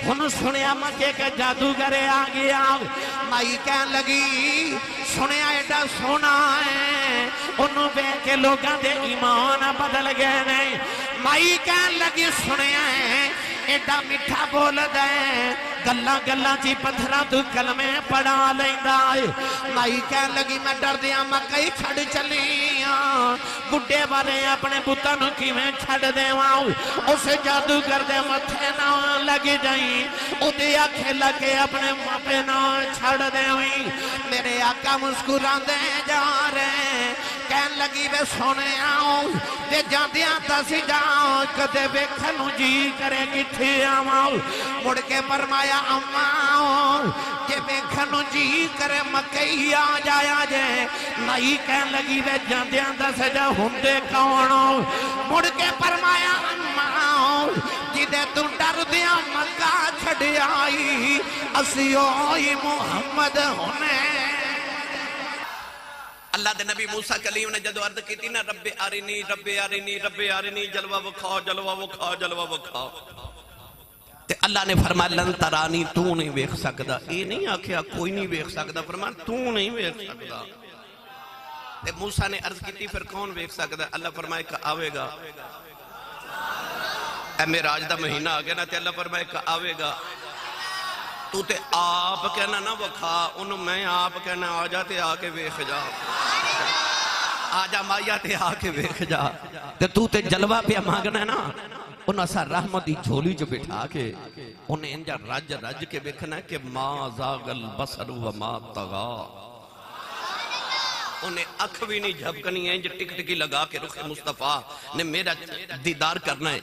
ہن سنیا مکے کے جادوگر آ گیا مائی کہن لگی سنیا ایڈا سونا ہے انہوں بے کے لوگاں دے ایمان بدل گئے نہیں مائی کہن لگی سنیا ہے ایڈا میٹھا بول دے گلہ گلہ جی پتھرہ تو کلمے پڑھا لیندہ مائی کہن لگی میں ڈر دیا مکئی چھڑ چلیاں بڑھے بارے اپنے بطن کی میں چھڑ دے واؤں اسے جادو کر دے متھے نہ لگی جائیں او دیا کھیلا کے اپنے مپے نہ چھڑ دے ہوئی میرے آقا مسکران دے جا رہے کہن لگی بے سونے آؤں دے جاندیاں تسی جاؤں کدے بے کھنو جی کرے کتھے آؤں مڑ کے فرمایا اماؤں جے بے کھنو جی کرے مکئی آ جایا جے نائی کہن لگی بے جاندیاں تسی جا ہندے کونوں مڑ کے فرمایا اماؤں جدے تو ڈر دیا مکہ چھڑ آئی اسیوئی محمد ہونے اللہ دے نبی موسیٰ کلیم نے جدو عرض کی تھی نا رب آرینی رب آرینی رب آرینی جلوہ وکھاؤ جلوہ وکھاؤ جلوہ وکھاؤ تے اللہ نے فرمایا لن ترانی تو نہیں ویکھ سکدا اے نہیں آکھیا کوئی نہیں ویکھ سکدا فرمایا تو نہیں ویکھ سکدا تے موسیٰ نے عرض کی تھی پھر کون ویکھ سکدا اللہ فرمائے کہ آوے گا اے معراج دا مہینہ آ گیا نا تے اللہ فرمائے کہ آوے گا تو تے آپ کہنا نہ وکھا انہوں میں آپ کہنا آ جا تے آ کے ویکھ جا آ جا مایا تے آ کے ویکھ جا تے تے جلوہ پہ مانگنا ہے نا انہوں سا رحمتی جھولی جو بٹھا کے انہیں انجا رج رج کے ویکھنا ہے کہ ما زاغ البصر و ما طغا انہیں اکھ بھی نہیں جھپکنی ہے جو ٹک ٹکی لگا کے رخ مصطفیٰ نے میرا دیدار کرنا ہے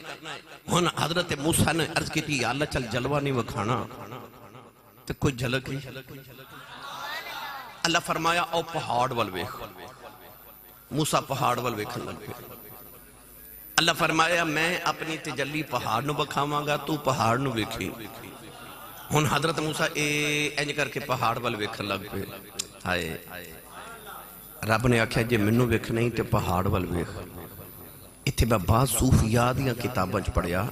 انہوں حضرت موسیٰ نے عرض کی تھی یا اللہ چل جلوہ نہیں وکھانا تو کوئی جھلک ہی اللہ فرمایا او پہاڑ والویخ موسیٰ پہاڑ والویخ اللہ فرمایا میں اپنی تجلی پہاڑ نو بکھاواں گا تو پہاڑ نو ویکھی ہن حضرت موسیٰ اینج کر کے پہاڑ والویخ لگ پہ ہائے رب نے آکھیا جے منو ویکھ نہیں تے پہاڑ والویخ اتھے میں بعض صوفیات یا کتاباں پڑھیا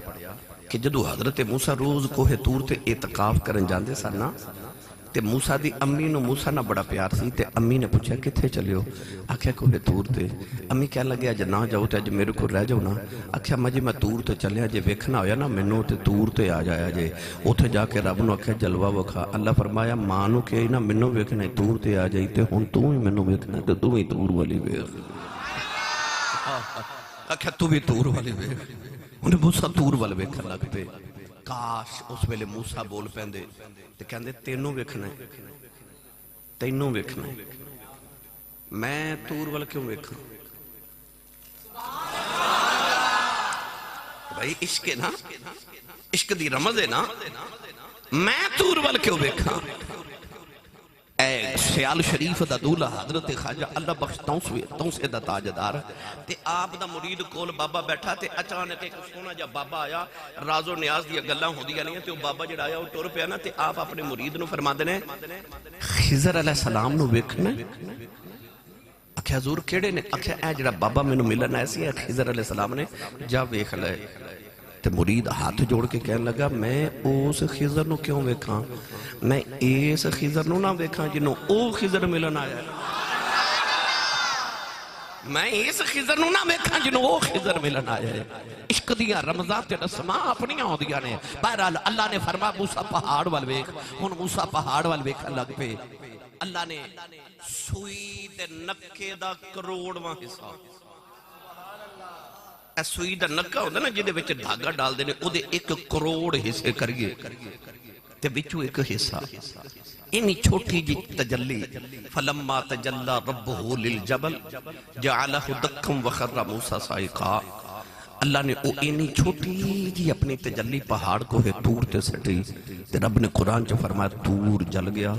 کہ جدو حضرت موسیٰ روز کوہ تور تے اعتقاف کرن جاندے سارنا تے موسیٰ دی امی نو موسیٰ نہ بڑا پیار سی تے امی نے پوچھا کتھے چلے ہو آکھیا کوہ تور تے امی کہہ لگیا جے نہ جاؤ تے اج میرے کو رہ جاؤ نا آکھیا مجھے میں تور تے چلیا جے ویکھنا ہویا نا منو تے تور تے آ جایا جے اتھے جا کے رب نو آکھیا جلوہ وکھا اللہ فرمایا ماں نو کہ نا منو ویکھنا تور تے آ جائی تے ہن تو ہی منو ویکھنا تے تو ہی تور والی ویکھ آکھیا تو بھی تور والی ویکھ انہیں موسیٰ تور والے ویکھن لگ پہ کاش اس ویلے موسیٰ بول پہندے تے کہندے تینوں ویکھنا ہے تینوں ویکھنا ہے میں تور والے کیوں ویکھاں بھائی عشق ہے نا عشق دی رمز ہے نا میں تور والے کیوں ویکھاں اے سیال شریف دا دولہ حضرت خواجہ اللہ بخش تونسے دا تاجدار تے آپ دا مرید کول بابا بیٹھا تے اچانک ایک سونا جا بابا آیا راز و نیاز دیا گلہ ہو دیا نہیں تے وہ بابا جڑا آیا وہ ٹور پہ آنا تے آپ اپنے مرید نو فرما دینے خضر علیہ السلام نو ویکھنا اکھیا حضور کیڑے نے اکھیا اے جڑا بابا میں نو ملنا ایسی ہے خضر علیہ السلام نے جا ویکھ لے تے مرید ہاتھ جوڑ کے کہنے لگا میں اس خضر نو کیوں ویکھاں میں اس خضر نو نہ ویکھاں جنہوں او خضر ملن آیا ہے میں اس خضر نو نہ ویکھاں جنہوں او خضر ملن آیا ہے عشق دیا رمضان تے رسماں اپنیاں ہو دیا نے بہرحال اللہ نے فرما موسیٰ پہاڑ وال ویکھ ہن موسیٰ پہاڑ وال ویکھ لگ پہ اللہ نے سوئی تے نکے دا کروڑواں حصہ اے سوئی دا نکا ہوندہ نا جدے وچ دھاگا ڈال دینے او دے 1 کروڑ حصے کریے تے بچو ایک حصہ انہی چھوٹی جی تجلی فلما تجلی ربہ للجبل جعلہ دکم وخر موسیٰ صائقا اللہ نے او انہی چھوٹی جی اپنی تجلی پہاڑ کو ہے تور تے سٹی تے رب نے قرآن جو فرمایا تور جل گیا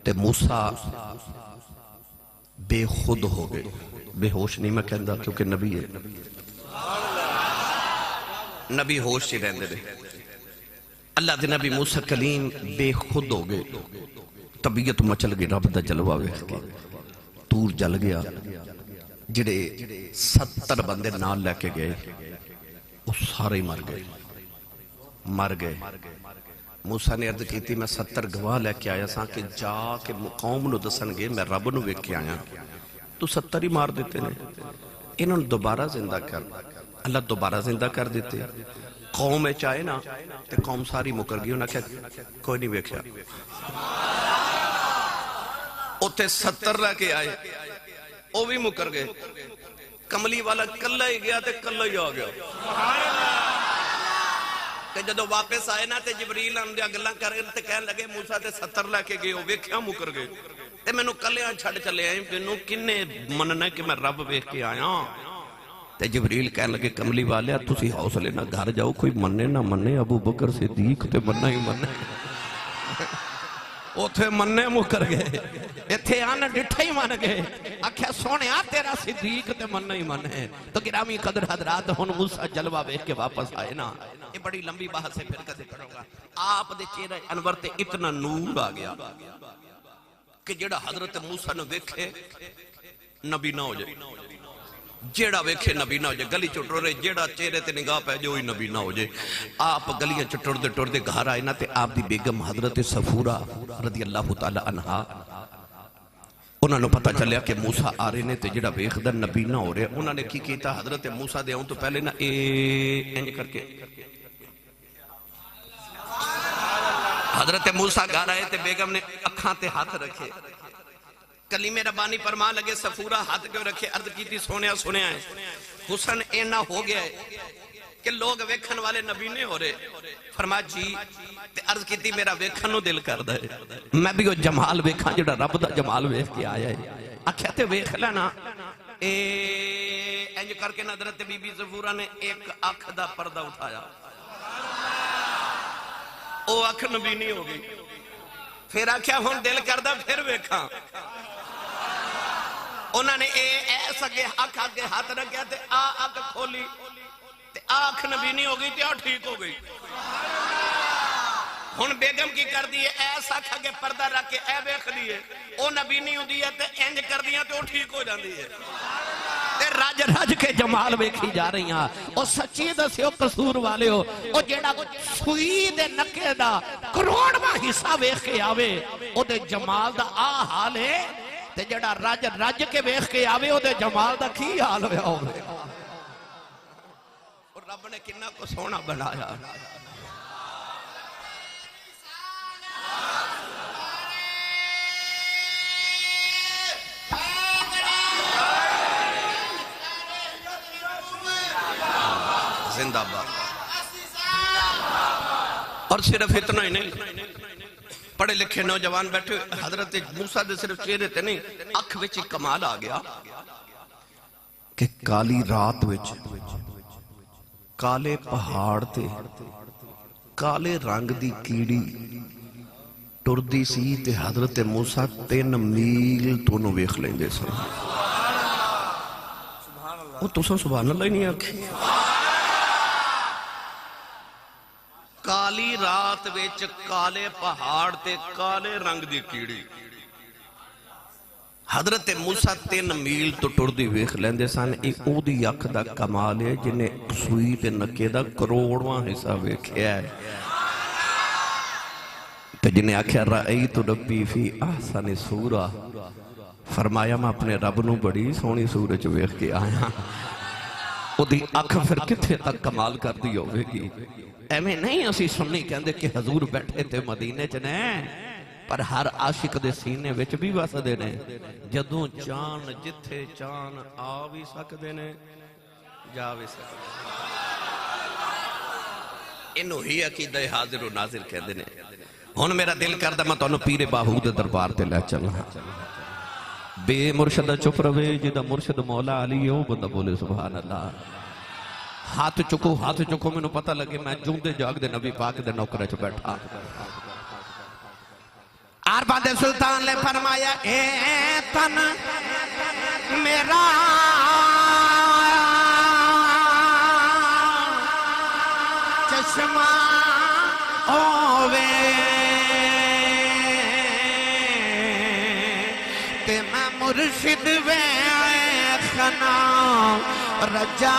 تے موسیٰ بے خود ہو گئے بے ہوش نہیں میں کہندہ کیونکہ نبی ہے نبی ہوش ہی رہنے دے اللہ دے نبی موسیٰ کلیم بے خود ہو گئے طبیعت مچل گئی رب دا جلوہ ویکھ کے تور جل گیا جڑے 70 بندے نال لے کے گئے وہ سارے مر گئے مر گئے. موسیٰ نے عرض کیتی میں 70 گواہ لے کے آیا ساں کہ جا کے قوم نو دسن گے میں رب نو ویکھ کے آیا. تو 70 ہی مار دیتے نے. انہوں نے دوبارہ زندہ کر اللہ دوبارہ زندہ کر دیتے. قوم چاہے نا تے قوم ساری مکر گئی. انہوں نے کہا کوئی نہیں ویکھیا. اوتے 70 لے کے آئے وہ بھی مکر گئے. کملی والا کلا ہی گیا تے کلا ہی آ گیا. تے جدو واپس آئے نا تے جبریل آمدیا گلاں کرن تے کہن لگے موسیٰ تے 70 لے کے گئے وہ ویکھیا مکر گئے. تے مینوں کلیاں چھڑ چلے آئے مینوں کنے مننا کہ میں رب ویکھ کے آیا. تے جبریل کہن لگے کملی والے تسی حوصلے نہ گھر جاؤ کوئی مننے نہ مننے ابو بکر صدیق تے مننا ہی مننے. اوتھے مننے مکر گئے ایتھے آن ڈٹھے ہی من گئے. آکھیا سونیا تیرا صدیق تے مننا ہی مننے. تو گرامی قدر حضرات ہن موسیٰ جلوہ ویکھ کے واپس آئے نا. یہ بڑی لمبی بحث ہے پھر کدے کروں گا. آپ دے چہرہ انور تے اتنا نور آ گیا کہ جڑا حضرت موسیٰ نے ویکھے نبی نہ ہو جائے. جیڑا ویکھے نبی نہ ہو جائے. گلی چٹر رہے جیڑا چہرے تے نگاہ پہ جو ہی نبی نہ ہو جائے. آپ گلیاں چٹر دے گھر آئے نا تے آپ دی بیگم حضرت صفورہ رضی اللہ تعالی عنہا انہوں نے پتہ چلیا کہ موسیٰ آ رہے نے تے جڑا ویکھدا نبی نہ ہو رہے. انہوں نے کی کیتا حضرت موسیٰ دے آؤں تو پہلے نا انج کر کے حضرت موسیٰ گھر آئے تے بیگم نے اکھاں تے ہاتھ رکھے. کلمہ ربانی فرمان لگے صفورہ ہاتھ کیوں رکھے. عرض کیتی سونیا سنیا ہے حسن اینا ہو گیا ہے کہ لوگ ویکھن والے نبی نے ہو رہے. فرمایا جی. تے عرض کیتی میرا ویکھن نو دل کر دے میں بھی وہ جمال ویکھاں جڑا رب دا جمال ویکھ کے آیا ہے. آکھیا تے ویکھ لینا. انج کر کے حضرت بی بی صفورہ نے ایک اکھ دا پردہ اٹھایا. او اکھ نبی نہیں ہو گئی. پھر آکھیا ہن دل کردہ پھر ویکھاں. انہوں نے ایسا کہ اکھ آگے ہاتھ رکھیا تے اکھ کھولی تے اکھ نبی نہیں ہو گئی تے ٹھیک ہو گئی. ہن بیگم کی کر دیئے ایسا اکھ آگے پردہ رکھ کے ویکھ دیئے او نبی نہیں ہو دیئے تے انج کر دیئے تے ٹھیک ہو جاندی ہے. تے رج رج کے جمال ویکھی جا رہی ہیں. او سچی دسیو قصور والے ہو او جیڑا سوئی دے نکے دا کروڑواں حصہ ویکھ کے آوے او دے جمال دا حال ہے. تے جڑا رج رج کے ویکھ کے آوے او دے جمال دا کی حال ہویا ہوئے. اور رب نے کنا کو سونا بنایا. زندہ باد. اور صرف اتنا ہی نہیں پڑھے لکھے نوجوان بیٹھے حضرت موسیٰ دے صرف چہرے تے نہیں اکھ وچ کمال آ گیا کہ کالی رات وچ کالے پہاڑ تے کالے رنگ دی کیڑی ٹردی سی تے حضرت موسیٰ 3 میل تو نو ویکھ لیندے سن. وہ تساں سبحان اللہ ہی نہیں آکھی. کالی رات ویچ کالے پہاڑ تے کالے رنگ دی کیڑی حضرت موسیٰ 3 میل تو ٹردی ویکھ لیندے سن. ایک او دی اکھ دا کمال ہے جنہیں سوئی تے نکے دا کروڑواں حصہ ویکھیا ہے. تے جنہیں آکھیا رأیت ربی فی احسن سورہ فرمایا میں اپنے رب نو بڑی سونی سورج ویکھ کے آیا. او دی اکھ پھر کتھے تک کمال کر دی ہوئے گی. ایمیں نہیں اسی سننی کہندے کہ حضور بیٹھے تھے مدینے چنے پر ہر عاشق دے سینے وچ بھی وس دے نے. جدوں چان جتھے چان آ بھی سکدے نے جا بھی سکدے. انہوں ہی عقیدہ حاضر و ناظر کہندے نے. ہن میرا دل کردا میں تانوں پیر باہو دے دربار تے لے چلاں. بے مرشد چپ روے جدا مرشد مولا علی او بندہ بولے سبحان اللہ. ہاتھ چکو میں نو پتہ لگے میں جوندے جاگ دے نبی پاک دے نوکرے چ بیٹھا. ارباد سلطان نے فرمایا اے تن میرا چشمہ ہووے تے میں مرشد وے خنا رجا